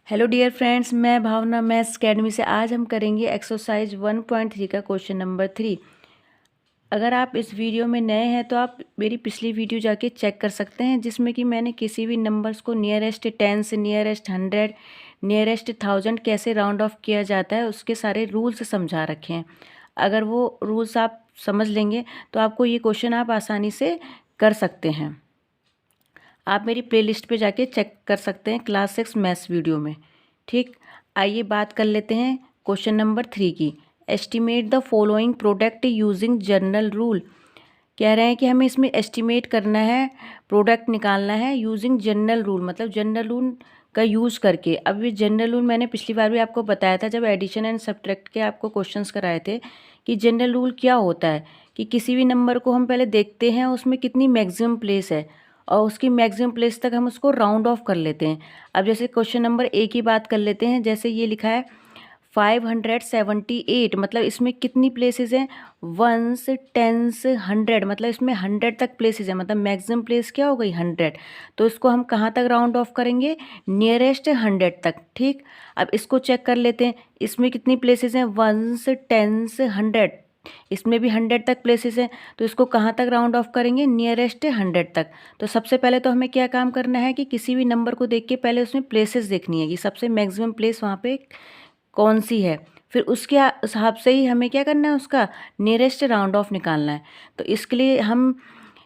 Hello dear friends, मैं भावना maths academy से। आज हम करेंगे एक्सरसाइज 1.3 का क्वेश्चन नंबर 3। अगर आप इस वीडियो में नए हैं तो आप मेरी पिछली वीडियो जाके चेक कर सकते हैं, जिसमें कि मैंने किसी भी नंबर्स को नियरेस्ट 10 से नियरेस्ट 100 नियरेस्ट 1000 कैसे राउंड ऑफ किया जाता है उसके सारे रूल्स समझा रखे हैं। अगर वो रूल्स आप समझ लेंगे तो आपको ये क्वेश्चन आप आसानी से कर सकते हैं। आप मेरी प्लेलिस्ट पे जाके चेक कर सकते हैं क्लास 6 मैथ्स वीडियो में। ठीक, आइए बात कर लेते हैं क्वेश्चन नंबर 3 की। Estimate the following product using general rule. कह रहे हैं कि हमें इसमें एस्टिमेट करना है, प्रोडक्ट निकालना है यूजिंग जनरल रूल, मतलब जनरल रूल का यूज़ करके। अब ये जनरल रूल मैंने पिछली बार भी आपको बताया था जब एडिशन एंड सब्ट्रैक्ट के आपको क्वेश्चंस कराए थे कि जनरल रूल क्या होता है कि किसी भी नंबर को हम पहले देखते हैं उसमें कितनी मैक्सिमम प्लेस है और उसकी मैक्सिमम प्लेस तक हम उसको राउंड ऑफ कर लेते हैं। अब जैसे क्वेश्चन नंबर 1 की बात कर लेते हैं। जैसे ये लिखा है 578, मतलब इसमें कितनी प्लेसेस हैं? 1s 10s 100, मतलब इसमें 100 तक प्लेसेस है, मतलब मैक्सिमम प्लेस क्या हो गई? 100। तो इसको हम कहाँ तक राउंड ऑफ करेंगे? नियरेस्ट 100 तक। ठीक, अब इसको चेक कर लेते हैं। इसमें कितनी प्लेसेस हैं? 1s 10s 100, इसमें भी 100 तक प्लेसेस हैं, तो इसको कहाँ तक राउंड ऑफ करेंगे? नियरेस्ट 100 तक। तो सबसे पहले तो हमें क्या काम करना है कि किसी भी नंबर को देख के पहले उसमें प्लेसेस देखनी है कि सबसे मैक्सिमम प्लेस वहाँ पे कौन सी है। फिर उसके हिसाब से ही हमें क्या करना है, उसका नियरेस्ट राउंड ऑफ निकालना है। तो इसके लिए हम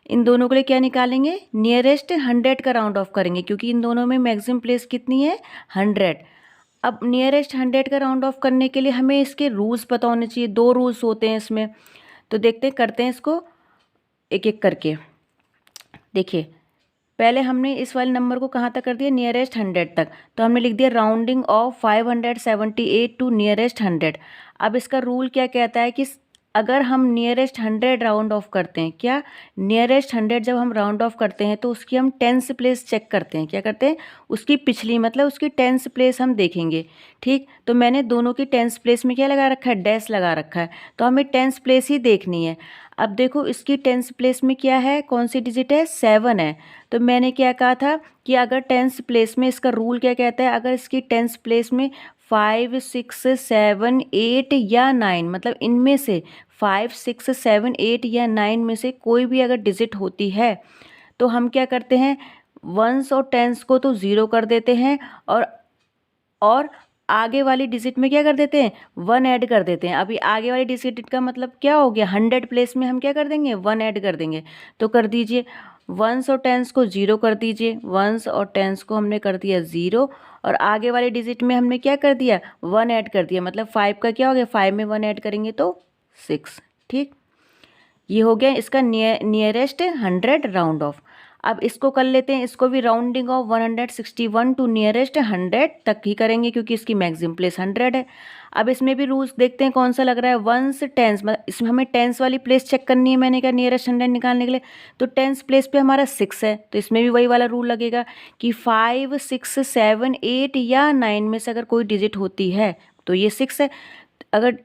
इन दोनों के लिए क्या निकालेंगे? नियरेस्ट 100 का राउंड ऑफ करेंगे, क्योंकि इन दोनों में मैक्सिमम प्लेस कितनी है? 100। अब नियरेस्ट 100 का राउंड ऑफ करने के लिए हमें इसके रूल्स पता होने चाहिए। 2 रूल्स होते हैं इसमें, तो देखते हैं, करते हैं इसको एक एक करके। देखिए, पहले हमने इस वाले नंबर को कहाँ तक कर दिया? नियरेस्ट 100 तक। तो हमने लिख दिया राउंडिंग ऑफ 578 टू नियरेस्ट 100। अब इसका रूल क्या कहता है कि अगर हम नियरेस्ट 100 राउंड ऑफ करते हैं, क्या नियरेस्ट 100 जब हम राउंड ऑफ करते हैं तो उसकी हम 10th प्लेस चेक करते हैं। क्या करते हैं? उसकी पिछली, मतलब उसकी 10th प्लेस हम देखेंगे। ठीक, तो मैंने दोनों की 10th प्लेस में क्या लगा रखा है? डैश लगा रखा है। तो हमें 10th प्लेस ही देखनी है। अब देखो, इसकी 10th प्लेस में क्या है? कौन सी डिजिट है? 7 है। तो मैंने क्या कहा था कि अगर 10th प्लेस में, इसका रूल क्या कहता है, अगर इसकी 10th प्लेस में 5 6 7 8 या 9, मतलब इनमें से 5 6 7 8 या 9 में से कोई भी अगर डिजिट होती है तो हम क्या करते हैं? वंस और टेंस को तो 0 कर देते हैं और आगे वाली डिजिट में क्या कर देते हैं? 1 ऐड कर देते हैं। अभी आगे वाली डिजिट का मतलब क्या हो गया? 100 प्लेस में हम क्या कर देंगे? 1 ऐड कर देंगे। तो कर दीजिए, वंस और टेंस को 0 कर दीजिए। वंस और टेंस को हमने कर दिया 0 और आगे वाली डिजिट में हमने क्या कर दिया? 1 ऐड कर दिया। मतलब 5 का क्या हो गया? 5 में 1 ऐड करेंगे तो 6। ठीक, ये हो गया इसका नियरेस्ट 100 राउंड ऑफ। अब इसको कर लेते हैं, इसको भी राउंडिंग ऑफ 161 टू नियरेस्ट 100 तक ही करेंगे, क्योंकि इसकी मैक्सिमम प्लेस 100 है। अब इसमें भी रूल्स देखते हैं कौन सा लग रहा है। वंस टेंस, मतलब इसमें हमें टेंस वाली प्लेस चेक करनी है। मैंने कहा नियरेस्ट 100 निकालने के लिए, तो टेंस प्लेस पे हमारा 6 है, तो इसमें भी वही वाला रूल लगेगा कि 5 6 7 8 या 9 में से अगर कोई डिजिट होती है तो ये 6 है। अगर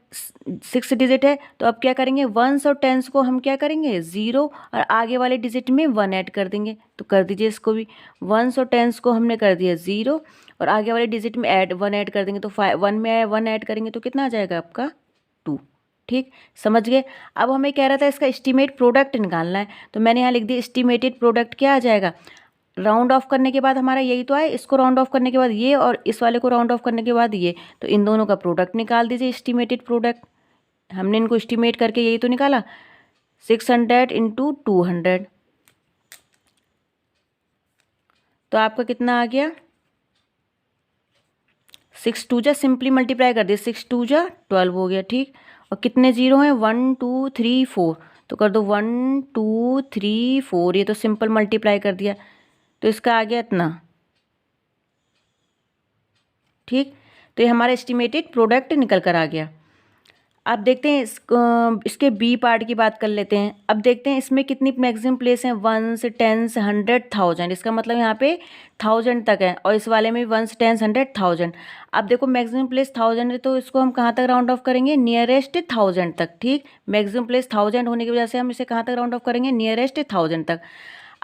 6 डिजिट है तो अब क्या करेंगे? वंस और टेंस को हम क्या करेंगे? 0 और आगे वाले डिजिट में 1 ऐड कर देंगे। तो कर दीजिए इसको भी। वंस और टेंस को हमने कर दिया 0 और आगे वाले डिजिट में 1 ऐड कर देंगे। तो 1 में 1 ऐड करेंगे तो कितना आ जाएगा आपका? 2। ठीक, समझ गए। अब हमें कह रहा था इसका एस्टिमेट प्रोडक्ट निकालना है, तो मैंने यहाँ लिख दिया एस्टिमेटेड प्रोडक्ट क्या आ जाएगा? राउंड ऑफ करने के बाद हमारा यही तो है, इसको राउंड ऑफ करने के बाद ये और इस वाले को राउंड ऑफ करने के बाद ये, तो इन दोनों का प्रोडक्ट निकाल दीजिए, एस्टिमेटेड प्रोडक्ट। हमने इनको एस्टिमेट करके यही तो निकाला, 600 इंटू 200। तो आपका कितना आ गया? 6 2 जा सिंपली मल्टीप्लाई कर दिए, 6 2 जा 12 हो गया। ठीक, और कितने जीरो हैं? 1 2 3 4, तो कर दो 1 2 3 4, ये तो सिंपल मल्टीप्लाई कर दिया, तो इसका आ गया इतना। ठीक, तो ये हमारा एस्टिमेटेड प्रोडक्ट निकल कर आ गया। अब देखते हैं इसके बी पार्ट की बात कर लेते हैं। अब देखते हैं इसमें कितनी मैक्सिमम प्लेस हैं? 1s 10s 100 1000, इसका मतलब यहाँ पे 1000 तक है, और इस वाले में 1s 10s 100 1000। अब देखो मैक्सिमम प्लेस 1000 है, तो इसको हम कहाँ तक राउंड ऑफ करेंगे? नियरेस्ट 1000 तक। ठीक, मैक्सिमम प्लेस 1000 होने की वजह से हम इसे कहाँ तक राउंड ऑफ करेंगे? नियरेस्ट 1000 तक।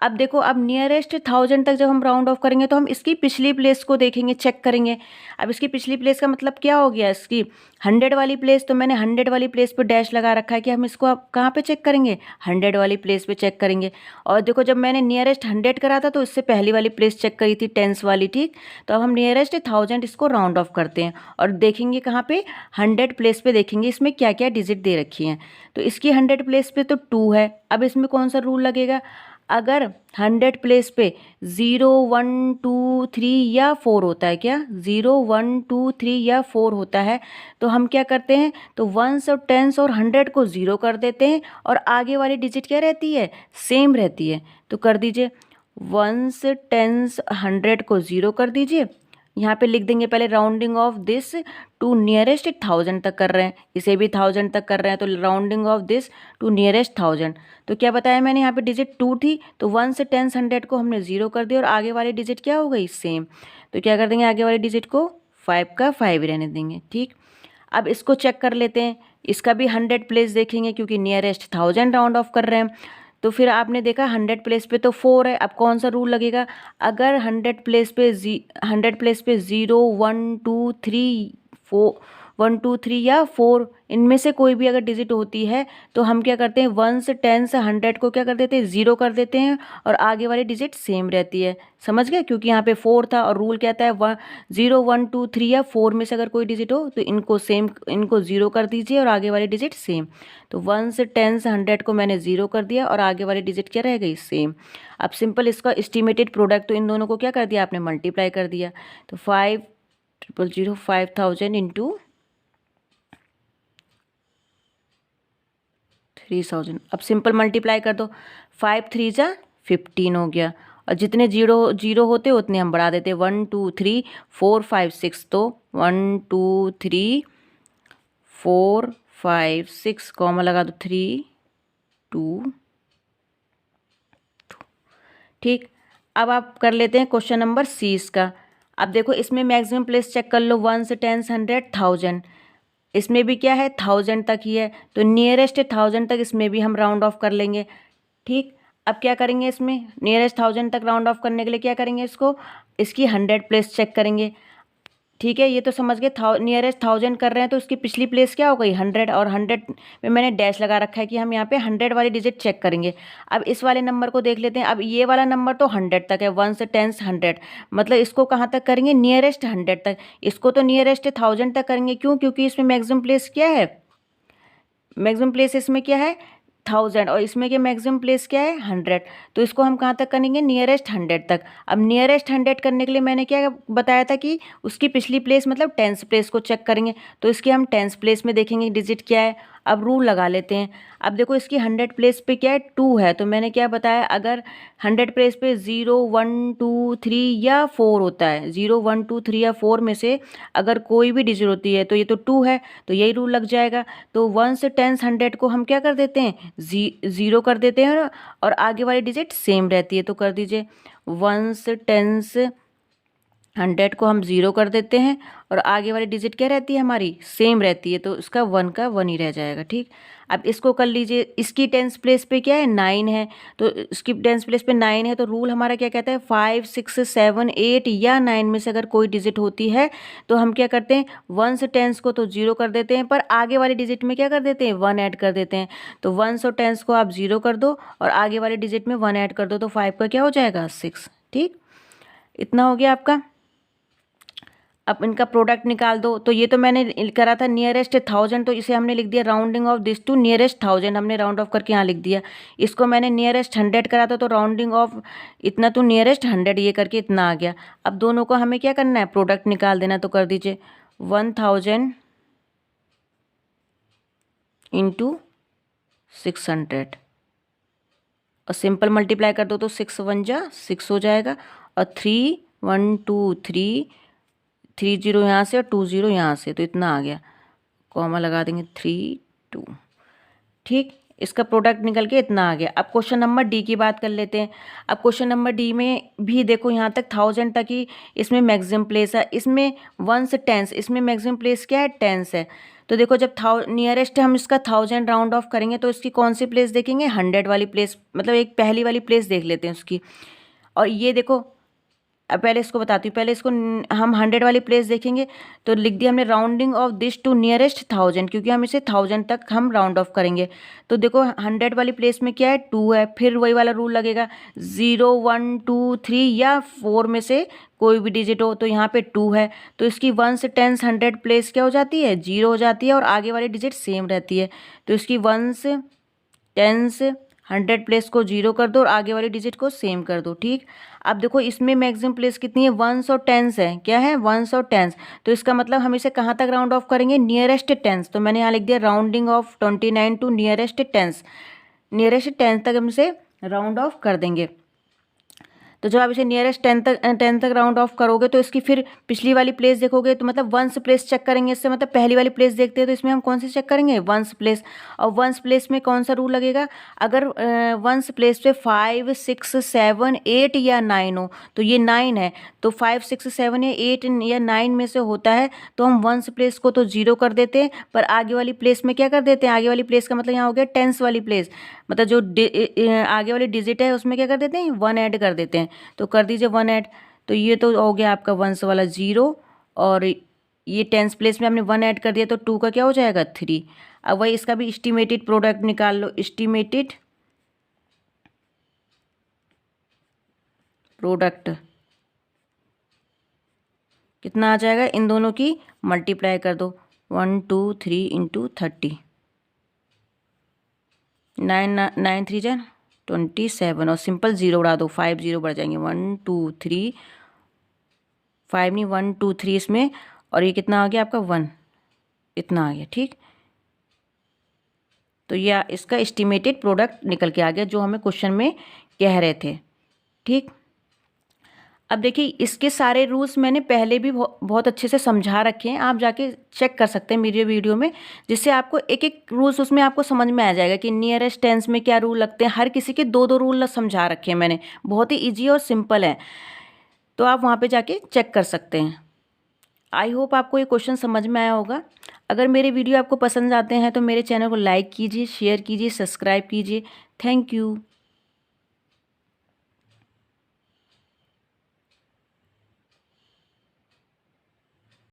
अब देखो, अब नियरेस्ट 1000 तक जब हम राउंड ऑफ करेंगे तो हम इसकी पिछली प्लेस को देखेंगे, चेक करेंगे। अब इसकी पिछली प्लेस का मतलब क्या हो गया, इसकी 100 वाली प्लेस, तो मैंने 100 वाली प्लेस पे डैश लगा रखा है कि हम इसको अब कहाँ पे चेक करेंगे, 100 वाली प्लेस पे चेक करेंगे। और देखो, जब मैंने नियरेस्ट 100 करा था तो इससे पहली वाली प्लेस चेक करी थी, टेंस वाली, ठीक। तो अब हम नियरेस्ट 1000 इसको राउंड ऑफ करते हैं और देखेंगे कहाँ पे, 100 प्लेस पे देखेंगे इसमें क्या क्या डिजिट दे रखी हैं। तो इसकी 100 प्लेस पे तो 2 है। अब इसमें कौन सा रूल लगेगा, अगर 100 प्लेस पे 0 1 2 3 या 4 होता है, क्या 0 1 2 3 या 4 होता है, तो हम क्या करते हैं, तो 1s और 10s और 100 को 0 कर देते हैं और आगे वाली डिजिट क्या रहती है, सेम रहती है। तो कर दीजिए 1s 10s 100 को 0 कर दीजिए। यहाँ पे लिख देंगे पहले rounding off this to nearest 1000 तक कर रहे हैं, इसे भी 1000 तक कर रहे हैं, तो rounding off this to nearest 1000। तो क्या बताया मैंने, यहाँ पे डिजिट 2 थी, तो 1 से 10 100 को हमने 0 कर दिया और आगे वाली डिजिट क्या हो गई, सेम। तो क्या कर देंगे, आगे वाली डिजिट को 5 का 5 रहने देंगे, ठीक। अब इसको चेक कर लेते हैं, इसका भी 100 प्लेस देखेंगे क्योंकि नियरेस्ट 1000 राउंड ऑफ कर रहे हैं। तो फिर आपने देखा 100 प्लेस पे तो 4 है। अब कौन सा रूल लगेगा, अगर 100 प्लेस पे 0 1 2 3 4 1 2 3 या 4 इनमें से कोई भी अगर डिजिट होती है तो हम क्या करते हैं, 1 से 10 से 100 को क्या कर देते हैं, 0 कर देते हैं और आगे वाली डिजिट सेम रहती है। समझ गए, क्योंकि यहाँ पे 4 था और रूल कहता है 0 1 2 3 या 4 में से अगर कोई डिजिट हो तो इनको 0 कर दीजिए और आगे वाली डिजिट सेम। तो 1 से 10 से 100 को मैंने 0 कर दिया और आगे वाली डिजिट क्या रह गई, सेम। अब सिंपल इसका एस्टिमेटेड प्रोडक्ट, तो इन दोनों को क्या कर दिया आपने, मल्टीप्लाई कर दिया। तो 5000 इंटू 3000। अब सिंपल मल्टीप्लाई कर दो, 5 3 जा 15 हो गया और जितने जीरो होते उतने हम बढ़ा देते, 1 2 3 4 5 6, तो 1 2 3 4 5 6 कॉमा लगा दो, 3 2 ठीक। अब आप कर लेते हैं क्वेश्चन नंबर सी इसका। अब देखो, इसमें मैक्सिमम प्लेस चेक कर लो, 1 से 10 100 1000, इसमें भी क्या है 1000 तक ही है, तो नियरेस्ट 1000 तक इसमें भी हम राउंड ऑफ कर लेंगे, ठीक। अब क्या करेंगे, इसमें नियरेस्ट 1000 तक राउंड ऑफ करने के लिए क्या करेंगे, इसकी 100 प्लेस चेक करेंगे, ठीक है। ये तो समझ गए, नियरेस्ट 1000 कर रहे हैं तो उसकी पिछली प्लेस क्या हो गई, 100, और 100 में मैंने डैश लगा रखा है कि हम यहाँ पे 100 वाली डिजिट चेक करेंगे। अब इस वाले नंबर को देख लेते हैं। अब ये वाला नंबर तो 100 तक है, 1 से 10 100, मतलब इसको कहाँ तक करेंगे, नियरेस्ट 100 तक। इसको तो नियरेस्ट 1000 तक करेंगे, क्यों, क्योंकि इसमें मैक्सिमम प्लेस क्या है, मैक्सिमम प्लेस इसमें क्या है 1000 और इसमें क्या मैक्सिमम प्लेस क्या है 100, तो इसको हम कहाँ तक करेंगे, नियरेस्ट 100 तक। अब नियरेस्ट 100 करने के लिए मैंने क्या बताया था कि उसकी पिछली प्लेस मतलब 10th प्लेस को चेक करेंगे, तो इसके हम 10th प्लेस में देखेंगे डिजिट क्या है। अब रूल लगा लेते हैं। अब देखो, इसकी 100 प्लेस पे क्या है 2 है, तो मैंने क्या बताया, अगर 100 प्लेस पे 0 1 2 3 या 4 होता है, 0 1 2 3 या 4 में से अगर कोई भी डिजिट होती है तो ये तो 2 है, तो यही रूल लग जाएगा। तो 1 से 10 100 को हम क्या कर देते हैं, 0 कर देते हैं और आगे वाली डिजिट सेम रहती है। तो कर दीजिए 1 से 10 100 को हम 0 कर देते हैं और आगे वाली डिजिट क्या रहती है हमारी, सेम रहती है, तो इसका 1 का 1 ही रह जाएगा, ठीक। अब इसको कर लीजिए, इसकी 10th प्लेस पे क्या है 9 है, तो इसकी 10th प्लेस पे 9 है, तो रूल हमारा क्या कहता है, 5 6 7 8 या 9 में से अगर कोई डिजिट होती है तो हम क्या करते हैं, 1 से 10 को तो 0 कर देते हैं, पर आगे वाली डिजिट में क्या कर देते हैं, 1 ऐड कर देते हैं। तो 1 और 10 को आप 0 कर दो और आगे वाली डिजिट में 1 ऐड कर दो, तो 5 का क्या हो जाएगा 6, ठीक। इतना हो गया आपका। अब इनका प्रोडक्ट निकाल दो। तो ये तो मैंने करा था नियरेस्ट 1000, तो इसे हमने लिख दिया rounding off this to nearest 1000, हमने राउंड ऑफ करके यहाँ लिख दिया। इसको मैंने नियरेस्ट 100 करा था, तो राउंडिंग ऑफ इतना टू नियरेस्ट 100 ये करके इतना आ गया। अब दोनों को हमें क्या करना है, प्रोडक्ट निकाल देना। तो कर दीजिए 1000 इंटू 600 और सिंपल मल्टीप्लाई कर दो, तो 6 1 जा 6 हो जाएगा और 3 1 2 3 3 0 यहाँ से और 2 0 यहाँ से, तो इतना आ गया, कॉमा लगा देंगे 3 2, ठीक। इसका प्रोडक्ट निकल के इतना आ गया। अब क्वेश्चन नंबर डी की बात कर लेते हैं। अब क्वेश्चन नंबर डी में भी देखो यहाँ तक 1000 तक ही इसमें मैक्सिमम प्लेस है, इसमें 1 से 10, इसमें मैक्सिमम प्लेस क्या है 10 है। तो देखो जब नियरेस्ट हम इसका 1000 राउंड ऑफ करेंगे तो इसकी कौन सी प्लेस देखेंगे, 100 वाली प्लेस, मतलब एक पहली वाली प्लेस देख लेते हैं उसकी। और ये देखो अब पहले इसको बताती हूँ, पहले इसको हम 100 वाली प्लेस देखेंगे तो लिख दिया हमने rounding off this to nearest 1000, क्योंकि हम इसे 1000 तक हम राउंड ऑफ करेंगे। तो देखो 100 वाली प्लेस में क्या है 2 है, फिर वही वाला रूल लगेगा 0 1 2 3 या 4 में से कोई भी डिजिट हो, तो यहाँ पे 2 है तो इसकी 1 से 10 100 प्लेस क्या हो जाती है 0 हो जाती है और आगे वाली डिजिट सेम रहती है। तो इसकी 1 से 10 100 प्लेस को 0 कर दो और आगे वाली डिजिट को सेम कर दो। ठीक, अब देखो इसमें मैक्सिमम प्लेस कितनी है 1s और 10s है, क्या है 1s और 10s। तो इसका मतलब हम इसे कहाँ तक राउंड ऑफ करेंगे नियरेस्ट 10s। तो मैंने यहाँ लिख दिया rounding off 29 to nearest 10s, nearest 10 तक हम इसे राउंड ऑफ कर देंगे। तो जब आप इसे नियरेस्ट 10 तक राउंड ऑफ करोगे तो इसकी फिर पिछली वाली प्लेस देखोगे तो मतलब 1s प्लेस चेक करेंगे, इससे मतलब पहली वाली प्लेस देखते हैं तो इसमें हम कौन सी चेक करेंगे 1s प्लेस। और 1s प्लेस में कौन सा रूल लगेगा, अगर 1s प्लेस पे 5 6 7 8 या 9 हो, तो ये 9 है तो 5 6 7 या 8 या 9 में से होता है तो हम 1s प्लेस को तो 0 कर देते हैं, पर आगे वाली प्लेस में क्या कर देते हैं, आगे वाली प्लेस का मतलब यहाँ हो गया 10s वाली प्लेस, मतलब जो आगे वाली डिजिट है उसमें क्या कर देते हैं 1 ऐड कर देते हैं। तो कर दीजिए 1 ऐड, तो ये तो हो गया आपका 1s वाला 0 और ये 10s प्लेस में आपने 1 ऐड कर दिया तो 2 का क्या हो जाएगा 3। अब वही इसका भी एस्टिमेटेड प्रोडक्ट निकाल लो, एस्टिमेटेड प्रोडक्ट कितना आ जाएगा, इन दोनों की मल्टीप्लाई कर दो 1 2 3 इंटू 30, 9 3 जा 27 और सिंपल 0 उड़ा दो, 5 0 बढ़ जाएंगे 1 2 3 5 नहीं 1 2 3 इसमें, और ये कितना आ गया आपका 1 इतना आ गया। ठीक, तो यह इसका एस्टिमेटेड प्रोडक्ट निकल के आ गया जो हमें क्वेश्चन में कह रहे थे। ठीक, अब देखिए इसके सारे रूल्स मैंने पहले भी बहुत अच्छे से समझा रखे हैं, आप जाके चेक कर सकते हैं मेरे वीडियो में, जिससे आपको एक एक रूल्स उसमें आपको समझ में आ जाएगा कि नियरेस्ट टेंस में क्या रूल लगते हैं। हर किसी के दो दो रूल समझा रखे हैं मैंने, बहुत ही ईजी और सिंपल है, तो आप वहाँ पे जाके चेक कर सकते हैं। आई होप आपको ये क्वेश्चन समझ में आया होगा। अगर मेरे वीडियो आपको पसंद आते हैं तो मेरे चैनल को लाइक कीजिए, शेयर कीजिए, सब्सक्राइब कीजिए। Thank you.